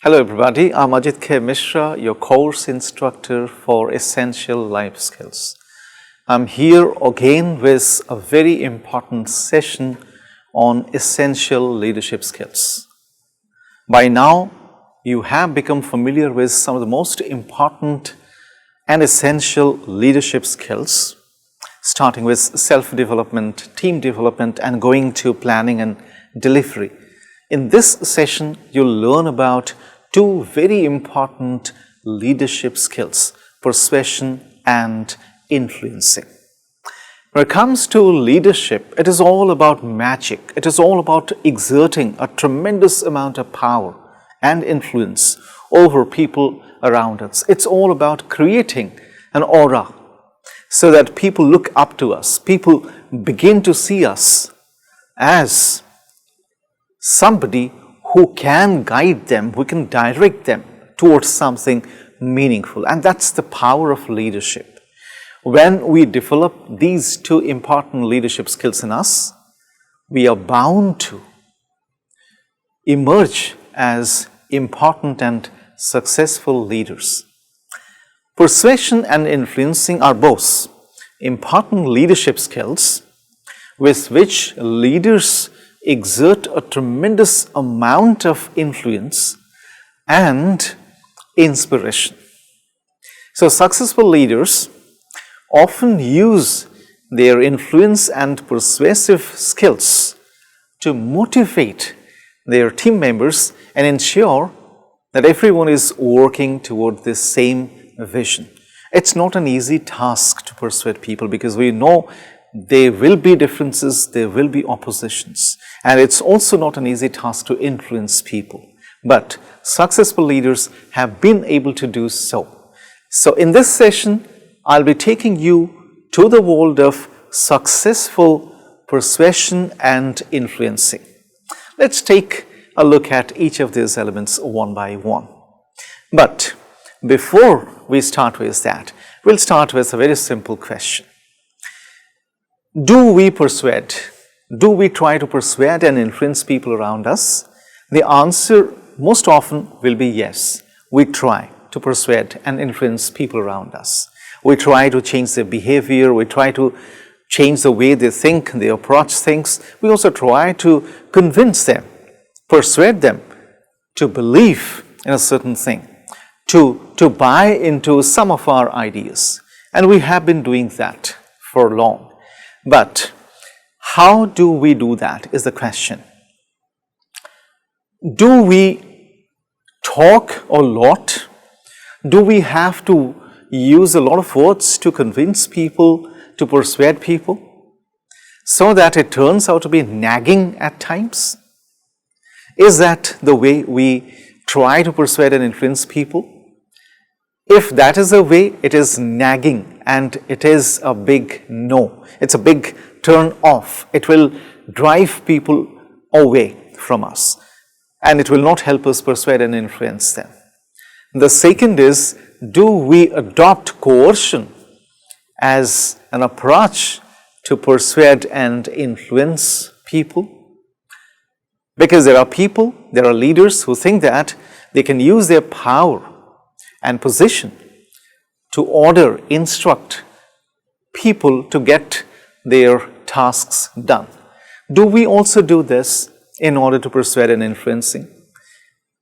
Hello everybody, I'm Ajit K. Mishra, your course instructor for Essential Life Skills. I'm here again with a very important session on essential leadership skills. By now, you have become familiar with some of the most important and essential leadership skills, starting with self-development, team development, and going to planning and delivery. In this session, you'll learn about two very important leadership skills, persuasion and influencing. When it comes to leadership, it is all about magic. It is all about exerting a tremendous amount of power and influence over people around us. It's all about creating an aura so that people look up to us. People begin to see us as somebody who can guide them, who can direct them towards something meaningful. And that's the power of leadership. When we develop these two important leadership skills in us, we are bound to emerge as important and successful leaders. Persuasion and influencing are both important leadership skills with which leaders exert a tremendous amount of influence and inspiration. So successful leaders often use their influence and persuasive skills to motivate their team members and ensure that everyone is working toward the same vision. It's not an easy task to persuade people because we know there will be differences, there will be oppositions, and it's also not an easy task to influence people. But successful leaders have been able to do so. So in this session, I'll be taking you to the world of successful persuasion and influencing. Let's take a look at each of these elements one by one. But before we start with that, we'll start with a very simple question. Do we persuade? Do we try to persuade and influence people around us? The answer most often will be yes. We try to persuade and influence people around us. We try to change their behavior. We try to change the way they think, they approach things. We also try to convince them, persuade them to believe in a certain thing, to buy into some of our ideas. And we have been doing that for long. But how do we do that is the question. Do we talk a lot? Do we have to use a lot of words to convince people, to persuade people, so that it turns out to be nagging at times? Is that the way we try to persuade and influence people? If that is the way, it is nagging and it is a big no. It's a big turn off. It will drive people away from us and it will not help us persuade and influence them. The second is, do we adopt coercion as an approach to persuade and influence people? Because there are leaders who think that they can use their power and position to order, instruct people to get their tasks done. Do we also do this in order to persuade and influencing?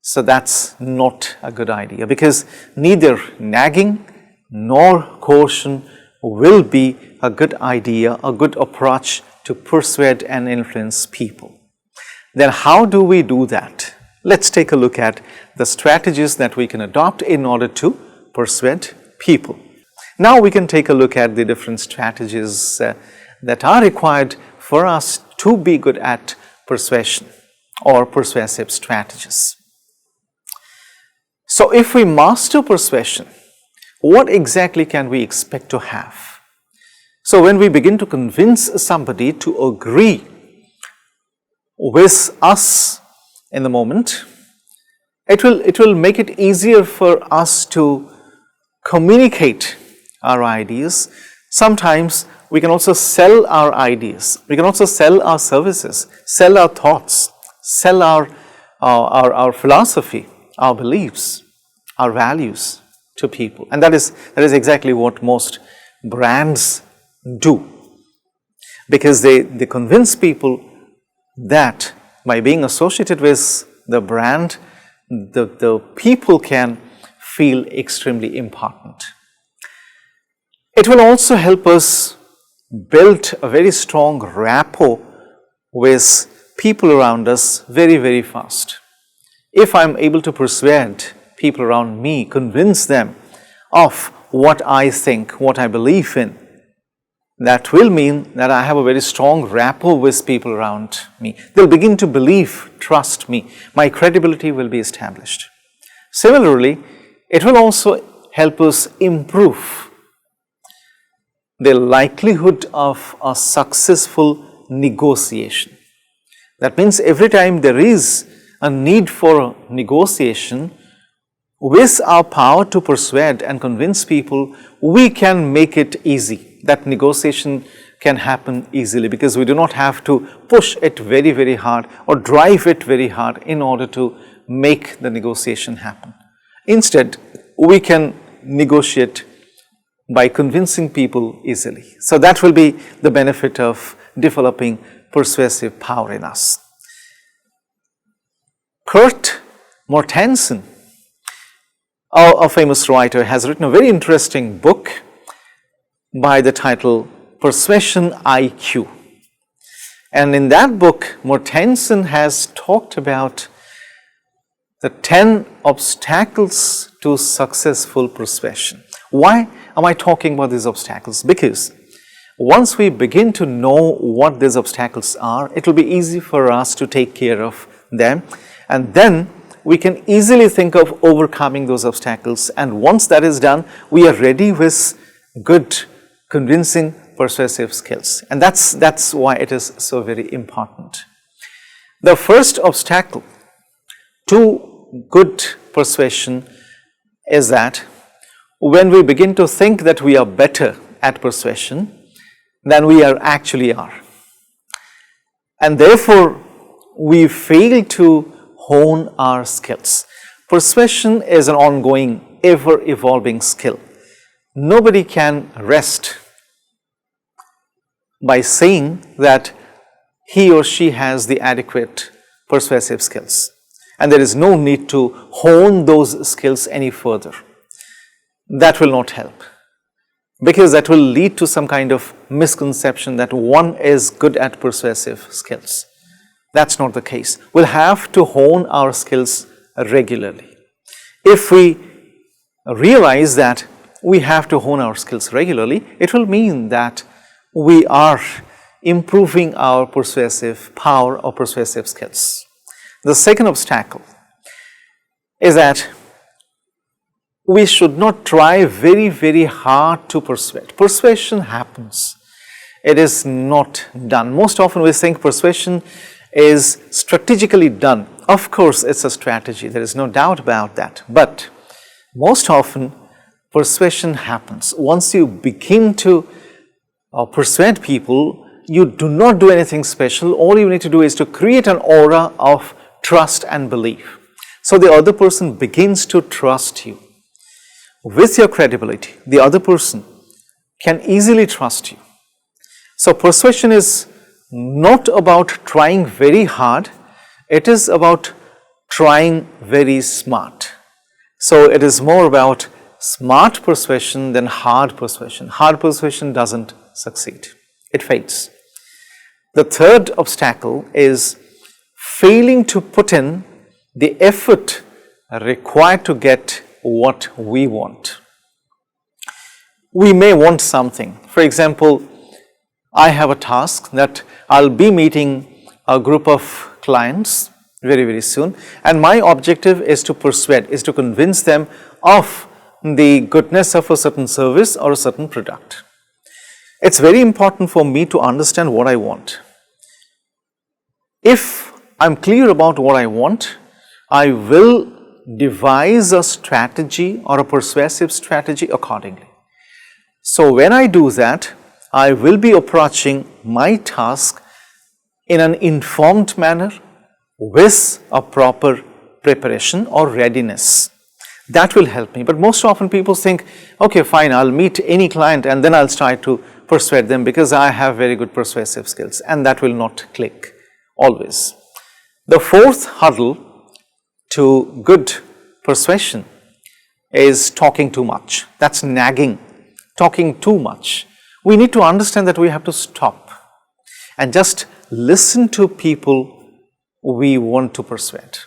So that's not a good idea because neither nagging nor coercion will be a good idea, a good approach to persuade and influence people. Then how do we do that? Let's take a look at the strategies that we can adopt in order to persuade people. Now we can take a look at the different strategies that are required for us to be good at persuasion or persuasive strategies. So if we master persuasion, what exactly can we expect to have? So when we begin to convince somebody to agree with us in the moment, it will make it easier for us to communicate our ideas. Sometimes we can also sell our ideas. We can also sell our services, sell our thoughts, sell our philosophy our beliefs, our values to people. And that is exactly what most brands do, because they convince people that by being associated with the brand, the people can feel extremely important. It will also help us build a very strong rapport with people around us very, very fast. If I'm able to persuade people around me, convince them of what I think, what I believe in, that will mean that I have a very strong rapport with people around me. They'll begin to believe, trust me. My credibility will be established. Similarly, it will also help us improve the likelihood of a successful negotiation. That means every time there is a need for negotiation, with our power to persuade and convince people, we can make it easy. That negotiation can happen easily because we do not have to push it very, very hard or drive it very hard in order to make the negotiation happen. Instead, we can negotiate by convincing people easily. So that will be the benefit of developing persuasive power in us. Kurt Mortensen, a famous writer, has written a very interesting book by the title Persuasion IQ. And in that book, Mortensen has talked about the 10 obstacles to successful persuasion. Why am I talking about these obstacles? Because once we begin to know what these obstacles are, it will be easy for us to take care of them, and then we can easily think of overcoming those obstacles. And once that is done, we are ready with good, convincing, persuasive skills. And that's why it is so very important. The first obstacle to good persuasion is that when we begin to think that we are better at persuasion than we actually are, and therefore we fail to hone our skills. Persuasion is an ongoing, ever-evolving skill. Nobody can rest by saying that he or she has the adequate persuasive skills, and there is no need to hone those skills any further. That will not help, because that will lead to some kind of misconception that one is good at persuasive skills. That's not the case. We'll have to hone our skills regularly. If we realize that we have to hone our skills regularly, it will mean that we are improving our persuasive power or persuasive skills. The second obstacle is that we should not try very, very hard to persuade. Persuasion happens. It is not done. Most often we think persuasion is strategically done. Of course, it's a strategy. There is no doubt about that. But most often, persuasion happens. Once you begin to persuade people, you do not do anything special. All you need to do is to create an aura of trust and belief. So the other person begins to trust you. With your credibility, the other person can easily trust you. So persuasion is not about trying very hard, it is about trying very smart. So it is more about smart persuasion than hard persuasion. Hard persuasion doesn't succeed, it fails. The third obstacle is failing to put in the effort required to get what we want. We may want something. For example, I have a task that I'll be meeting a group of clients very, very soon, and my objective is to persuade, is to convince them of the goodness of a certain service or a certain product. It's very important for me to understand what I want. If I'm clear about what I want, I will devise a strategy or a persuasive strategy accordingly. So when I do that, I will be approaching my task in an informed manner with a proper preparation or readiness. That will help me. But most often people think, okay, fine, I'll meet any client and then I'll try to persuade them because I have very good persuasive skills, and that will not click always. The fourth hurdle to good persuasion is talking too much. That's nagging, talking too much. We need to understand that we have to stop and just listen to people we want to persuade.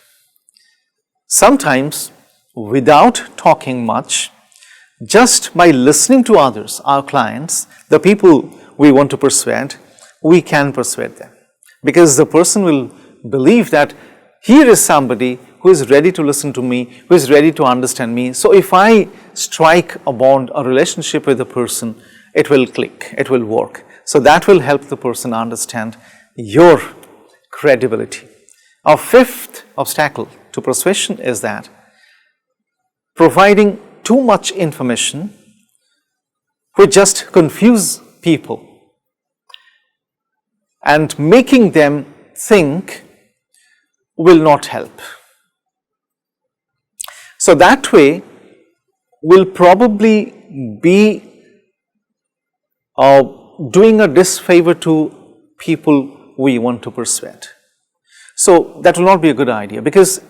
Sometimes, without talking much, just by listening to others, our clients, the people we want to persuade, we can persuade them. Because the person will believe that here is somebody who is ready to listen to me, who is ready to understand me. So if I strike a bond, a relationship with a person, it will click, it will work. So that will help the person understand your credibility. Our fifth obstacle to persuasion is that providing too much information will just confuse people and making them think will not help. So that way will probably be doing a disfavor to people we want to persuade. So that will not be a good idea, because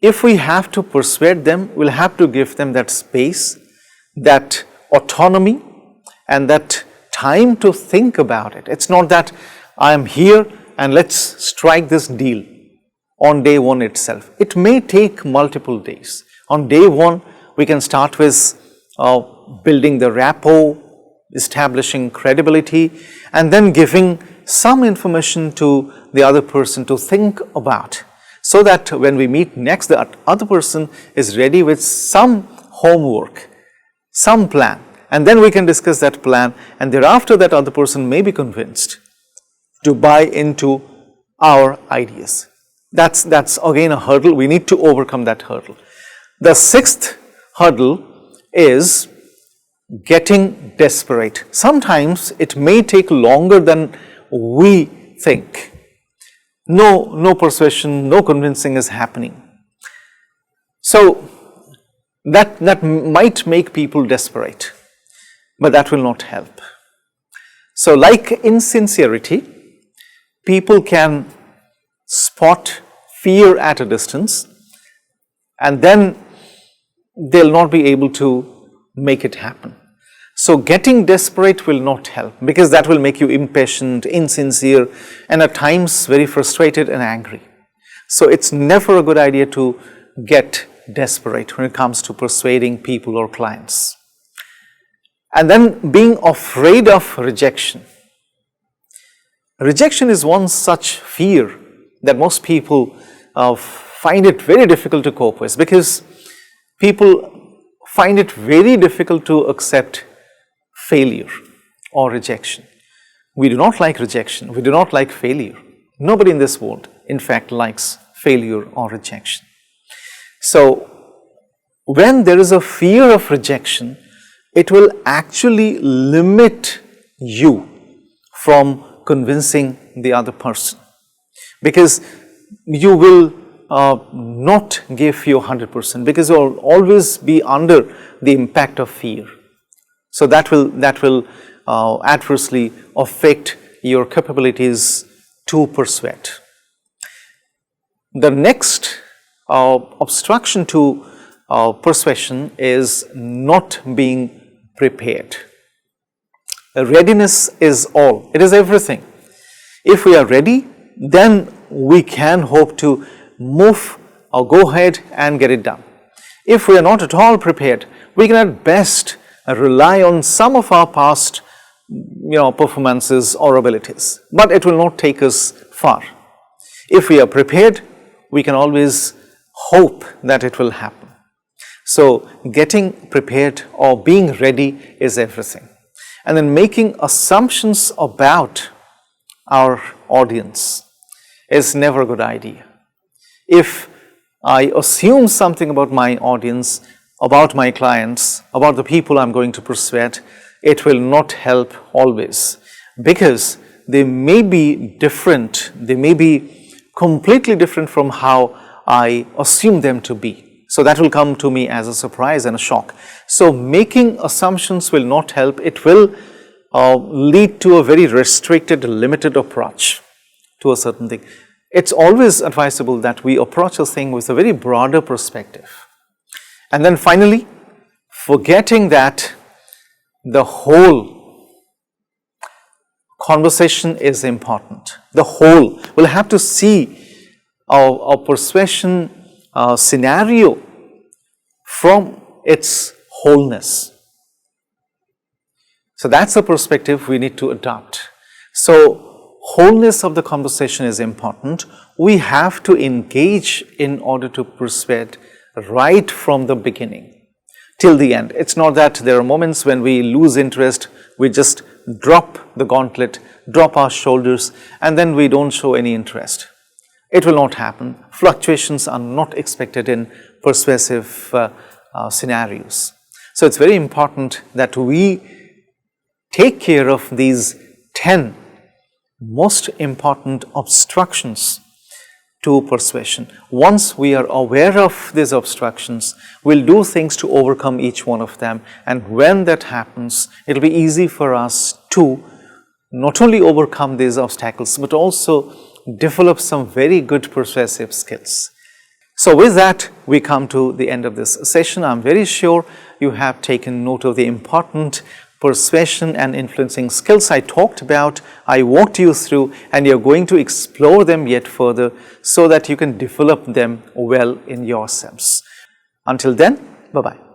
if we have to persuade them, we'll have to give them that space, that autonomy, and that time to think about it. It's not that I am here and let's strike this deal on day one itself. It may take multiple days. On day one, we can start with building the rapport, establishing credibility, and then giving some information to the other person to think about, so that when we meet next, the other person is ready with some homework, some plan, and then we can discuss that plan, and thereafter that other person may be convinced to buy into our ideas. That's again a hurdle. We need to overcome that hurdle. The sixth hurdle is getting desperate. Sometimes it may take longer than we think. No persuasion, no convincing is happening. So that might make people desperate, but that will not help. So like insincerity, people can spot fear at a distance, and then they'll not be able to make it happen. So getting desperate will not help, because that will make you impatient, insincere, and at times very frustrated and angry. So it's never a good idea to get desperate when it comes to persuading people or clients. And then being afraid of rejection. Rejection is one such fear that most people find it very difficult to cope with, because people find it very difficult to accept failure or rejection. We do not like rejection. We do not like failure. Nobody in this world, in fact, likes failure or rejection. So when there is a fear of rejection, it will actually limit you from convincing the other person, because you will not give your 100%, because you will always be under the impact of fear. So that will adversely affect your capabilities to persuade. The next obstruction to persuasion is not being prepared. Readiness is all. It is everything. If we are ready, then we can hope to move or go ahead and get it done. If we are not at all prepared, we can at best rely on some of our past performances or abilities, but it will not take us far. If we are prepared, we can always hope that it will happen. So getting prepared or being ready is everything. And then making assumptions about our audience is never a good idea. If I assume something about my audience, about my clients, about the people I'm going to persuade, it will not help always, because they may be different, they may be completely different from how I assume them to be. So that will come to me as a surprise and a shock. So making assumptions will not help. It will lead to a very restricted, limited approach to a certain thing. It's always advisable that we approach a thing with a very broader perspective. And then finally, forgetting that the whole conversation is important. The whole. We'll have to see our persuasion scenario from its wholeness. So that's a perspective we need to adopt. So wholeness of the conversation is important. We have to engage in order to persuade right from the beginning till the end. It's not that there are moments when we lose interest, we just drop the gauntlet, drop our shoulders, and then we don't show any interest. It will not happen. Fluctuations are not expected in persuasive scenarios. So it's very important that we take care of these 10 most important obstructions to persuasion. Once we are aware of these obstructions, we'll do things to overcome each one of them. And when that happens, it'll be easy for us to not only overcome these obstacles, but also develop some very good persuasive skills. So with that, we come to the end of this session. I'm very sure you have taken note of the important persuasion and influencing skills I talked about, I walked you through, and you're going to explore them yet further so that you can develop them well in yourselves. Until then, bye-bye.